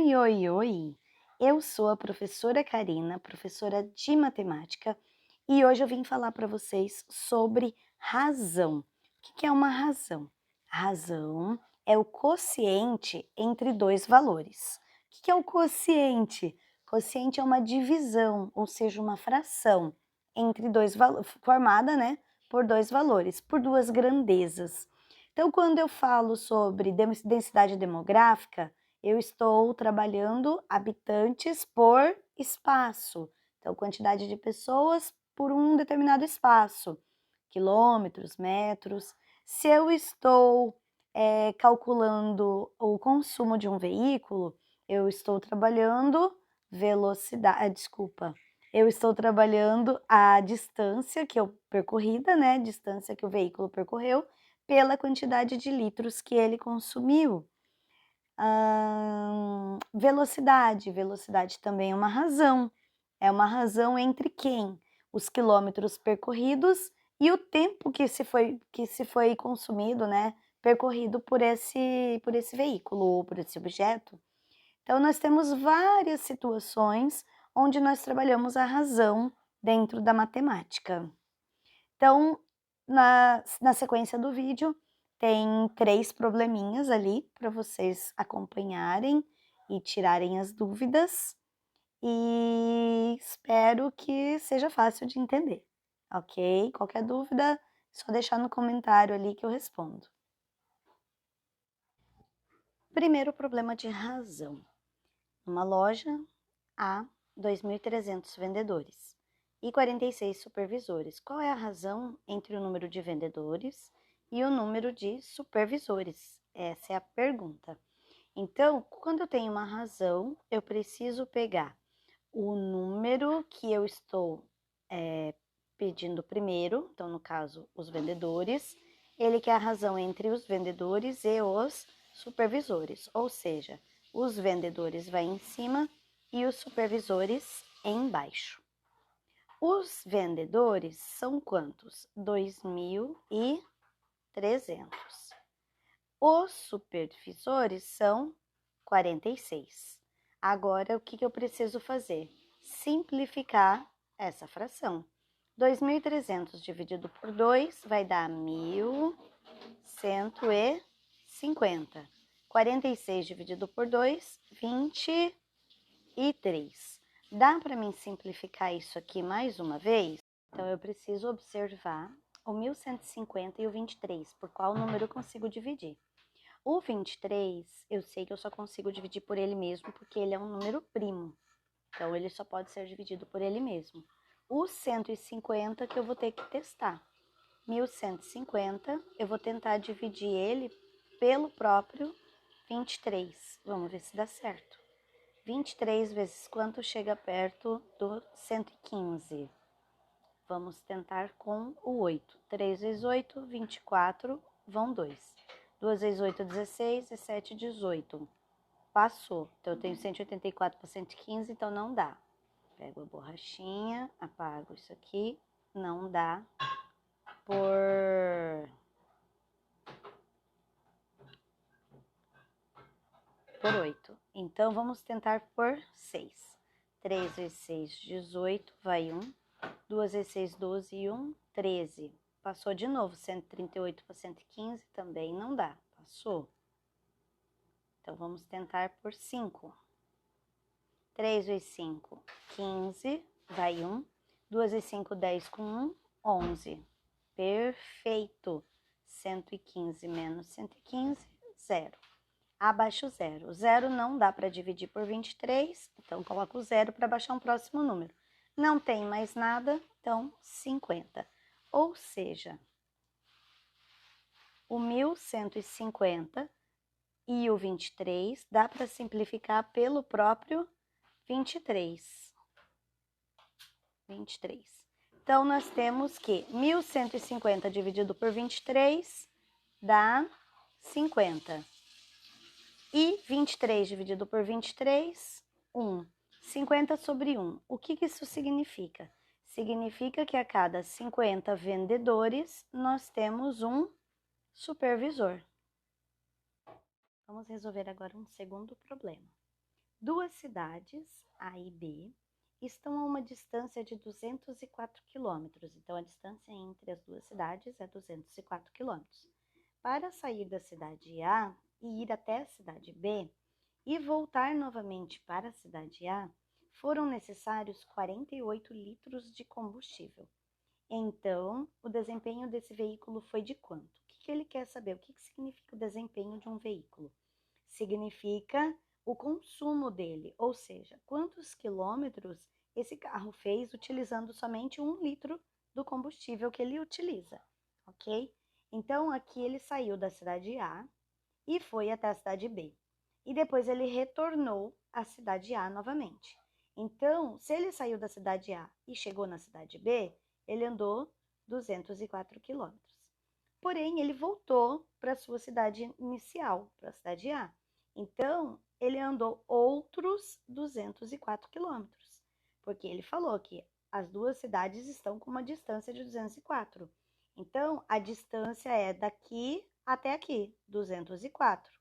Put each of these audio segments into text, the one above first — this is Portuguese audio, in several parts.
Oi, oi, oi! Eu sou a professora Karina, professora de matemática, e hoje eu vim falar para vocês sobre razão. O que é uma razão? A razão é o quociente entre dois valores. O que é o quociente? Quociente é uma divisão, ou seja, uma fração entre dois valores, formada, por dois valores, por duas grandezas. Então, quando eu falo sobre densidade demográfica, eu estou trabalhando habitantes por espaço. Então, quantidade de pessoas por um determinado espaço, quilômetros, metros. Se eu estou calculando o consumo de um veículo, eu estou trabalhando eu estou trabalhando a distância que eu percorrida, distância que o veículo percorreu, pela quantidade de litros que ele consumiu. Velocidade também é uma razão entre quem? Os quilômetros percorridos e o tempo que se foi consumido, percorrido por esse veículo ou por esse objeto. Então, nós temos várias situações onde nós trabalhamos a razão dentro da matemática. Então, na sequência do vídeo, tem 3 probleminhas ali para vocês acompanharem e tirarem as dúvidas. E espero que seja fácil de entender, ok? Qualquer dúvida, é só deixar no comentário ali que eu respondo. Primeiro problema de razão. Numa loja, há 2.300 vendedores e 46 supervisores. Qual é a razão entre o número de vendedores e o número de supervisores? Essa é a pergunta. Então, quando eu tenho uma razão, eu preciso pegar o número que eu estou pedindo primeiro, então no caso os vendedores, ele quer a razão entre os vendedores e os supervisores, ou seja, os vendedores vai em cima e os supervisores embaixo. Os vendedores são quantos? 2.300. Os supervisores são 46. Agora, o que eu preciso fazer? Simplificar essa fração. 2.300 dividido por 2 vai dar 1.150. 46 dividido por 2, 23. Dá para mim simplificar isso aqui mais uma vez? Então, eu preciso observar o 1.150 e o 23, por qual número eu consigo dividir. O 23, eu sei que eu só consigo dividir por ele mesmo, porque ele é um número primo. Então, ele só pode ser dividido por ele mesmo. O 150 que eu vou ter que testar. 1.150, eu vou tentar dividir ele pelo próprio 23. Vamos ver se dá certo. 23 vezes quanto chega perto do 115? Vamos tentar com o 8. 3 vezes 8, 24, vão 2. 2 vezes 8, 16, 17, 18. Passou. Então, eu tenho 184 para 115, então não dá. Pego a borrachinha, apago isso aqui. Não dá por 8. Então, vamos tentar por 6. 3 vezes 6, 18, vai 1. 2 vezes 6, 12 e 1, 13. Passou de novo, 138 para 115, também não dá. Passou. Então, vamos tentar por 5. 3 vezes 5, 15, vai 1. 2 vezes 5, 10 com 1, 11. Perfeito. 115 menos 115, 0. Abaixo 0. O 0 não dá para dividir por 23, então coloco o 0 para baixar um próximo número. Não tem mais nada, então 50. Ou seja, o 1.150 e o 23 dá para simplificar pelo próprio 23. 23. Então, nós temos que 1.150 dividido por 23 dá 50. E 23 dividido por 23, 1. 50 sobre 1. O que isso significa? Significa que a cada 50 vendedores, nós temos um supervisor. Vamos resolver agora um segundo problema. Duas cidades, A e B, estão a uma distância de 204 quilômetros. Então, a distância entre as duas cidades é 204 quilômetros. Para sair da cidade A e ir até a cidade B e voltar novamente para a cidade A, foram necessários 48 litros de combustível. Então, o desempenho desse veículo foi de quanto? O que ele quer saber? O que significa o desempenho de um veículo? Significa o consumo dele, ou seja, quantos quilômetros esse carro fez utilizando somente 1 litro do combustível que ele utiliza, ok? Então, aqui ele saiu da cidade A e foi até a cidade B. E depois ele retornou à cidade A novamente. Então, se ele saiu da cidade A e chegou na cidade B, ele andou 204 quilômetros. Porém, ele voltou para sua cidade inicial, para a cidade A. Então, ele andou outros 204 quilômetros, porque ele falou que as duas cidades estão com uma distância de 204. Então, a distância é daqui até aqui, 204.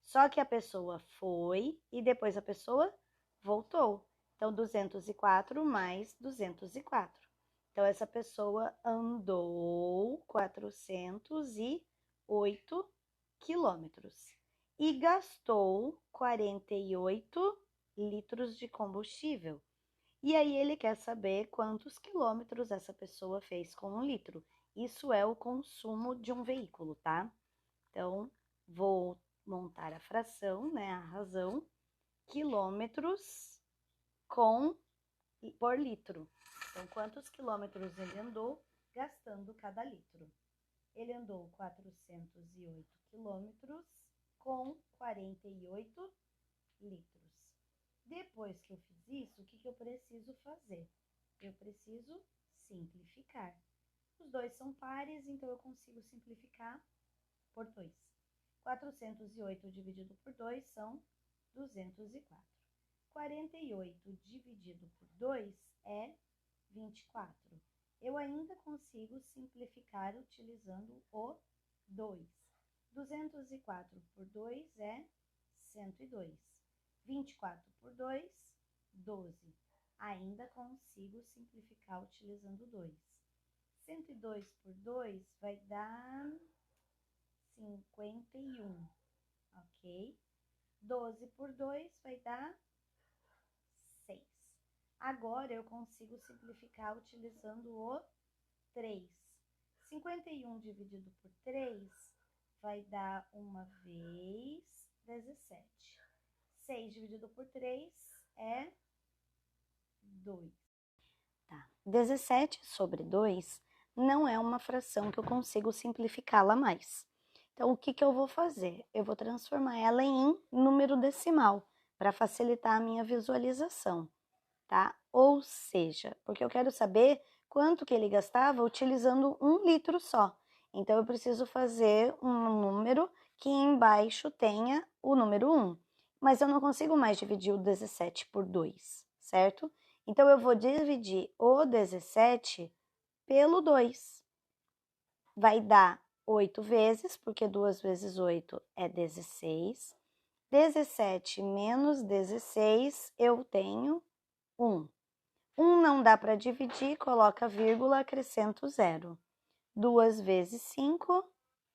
Só que a pessoa foi e depois a pessoa voltou. Então, 204 mais 204. Então, essa pessoa andou 408 quilômetros e gastou 48 litros de combustível. E aí ele quer saber quantos quilômetros essa pessoa fez com 1 litro. Isso é o consumo de um veículo, tá? Então, vou montar a fração, né, a razão, quilômetros por litro. Então, quantos quilômetros ele andou gastando cada litro? Ele andou 408 quilômetros com 48 litros. Depois que eu fiz isso, o que eu preciso fazer? Eu preciso simplificar. Os dois são pares, então eu consigo simplificar por 2. 408 dividido por 2 são 204. 48 dividido por 2 é 24. Eu ainda consigo simplificar utilizando o 2. 204 por 2 é 102. 24 por 2, 12. Ainda consigo simplificar utilizando 2. 102 por 2 vai dar 51, ok? 12 por 2 vai dar 6. Agora eu consigo simplificar utilizando o 3. 51 dividido por 3 vai dar uma vez 17. 6 dividido por 3 é 2. Tá. 17 sobre 2 não é uma fração que eu consigo simplificá-la mais. Então, o que eu vou fazer? Eu vou transformar ela em número decimal para facilitar a minha visualização, tá? Ou seja, porque eu quero saber quanto que ele gastava utilizando 1 litro só. Então, eu preciso fazer um número que embaixo tenha o número 1. Mas eu não consigo mais dividir o 17 por 2, certo? Então, eu vou dividir o 17 pelo 2. Vai dar 8 vezes, porque 2 vezes 8 é 16. 17 menos 16, eu tenho 1. 1 não dá para dividir, coloca vírgula, acrescento 0. 2 vezes 5,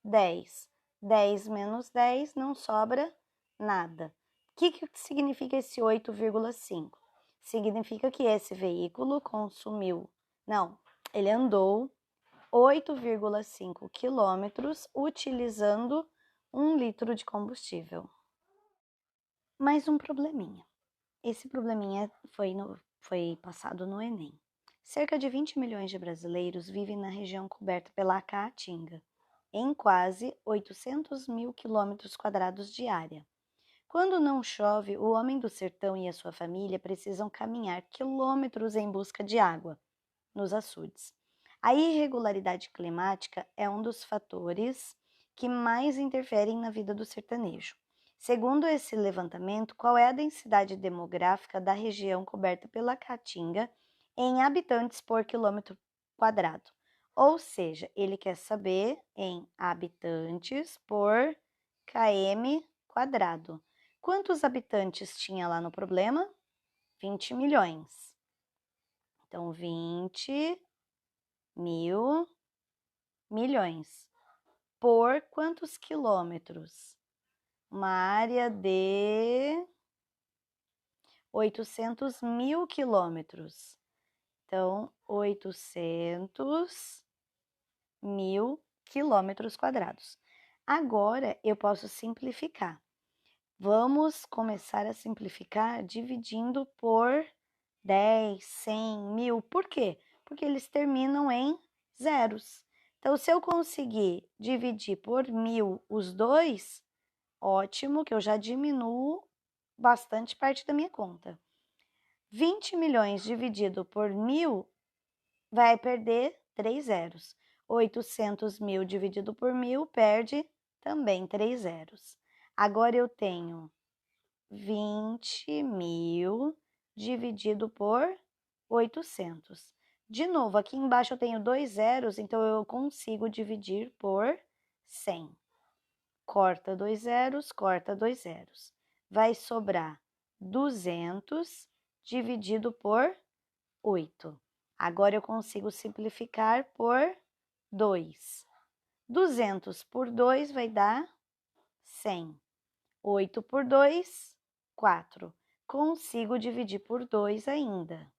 10. 10 menos 10, não sobra nada. O que significa esse 8,5? Significa que esse veículo ele andou 8,5 quilômetros utilizando 1 litro de combustível. Mais um probleminha. Esse probleminha foi passado no Enem. Cerca de 20 milhões de brasileiros vivem na região coberta pela Caatinga, em quase 800 mil quilômetros quadrados de área. Quando não chove, o homem do sertão e a sua família precisam caminhar quilômetros em busca de água nos açudes. A irregularidade climática é um dos fatores que mais interferem na vida do sertanejo. Segundo esse levantamento, qual é a densidade demográfica da região coberta pela Caatinga em habitantes por quilômetro quadrado? Ou seja, ele quer saber em habitantes por km quadrado. Quantos habitantes tinha lá no problema? 20 milhões. Então, 20 mil milhões. Por quantos quilômetros? Uma área de 800 mil quilômetros. Então, 800 mil quilômetros quadrados. Agora, eu posso simplificar. Vamos começar a simplificar dividindo por 10, 100, 1000. Por quê? Porque eles terminam em zeros. Então, se eu conseguir dividir por 1000 os dois, ótimo, que eu já diminuo bastante parte da minha conta. 20 milhões dividido por 1000 vai perder 3 zeros. 800 mil dividido por 1000 perde também 3 zeros. Agora eu tenho 20 mil dividido por 800. De novo, aqui embaixo eu tenho 2 zeros, então eu consigo dividir por 100. Corta 2 zeros, corta 2 zeros. Vai sobrar 200 dividido por 8. Agora eu consigo simplificar por 2. 200 por 2 vai dar 100. 8 por 2, 4. Consigo dividir por 2 ainda.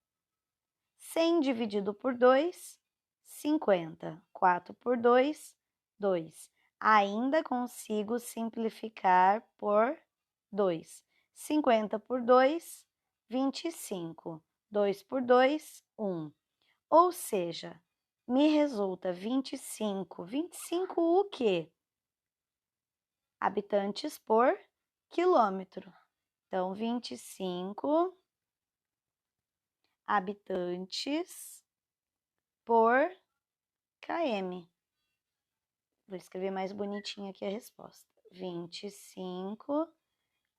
100 dividido por 2, 50. 4 por 2, 2. Ainda consigo simplificar por 2. 50 por 2, 25. 2 por 2, 1. Ou seja, me resulta 25. 25 o quê? Habitantes por quilômetro. Então, 25 habitantes por km. Vou escrever mais bonitinho aqui a resposta. 25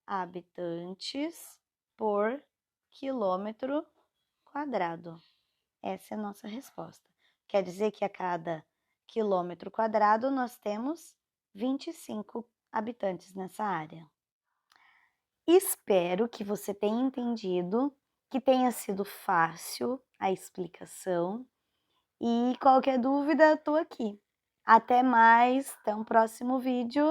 habitantes por quilômetro quadrado. Essa é a nossa resposta. Quer dizer que a cada quilômetro quadrado nós temos 25 habitantes nessa área. Espero que você tenha entendido, que tenha sido fácil a explicação. E qualquer dúvida, estou aqui. Até mais, até um próximo vídeo.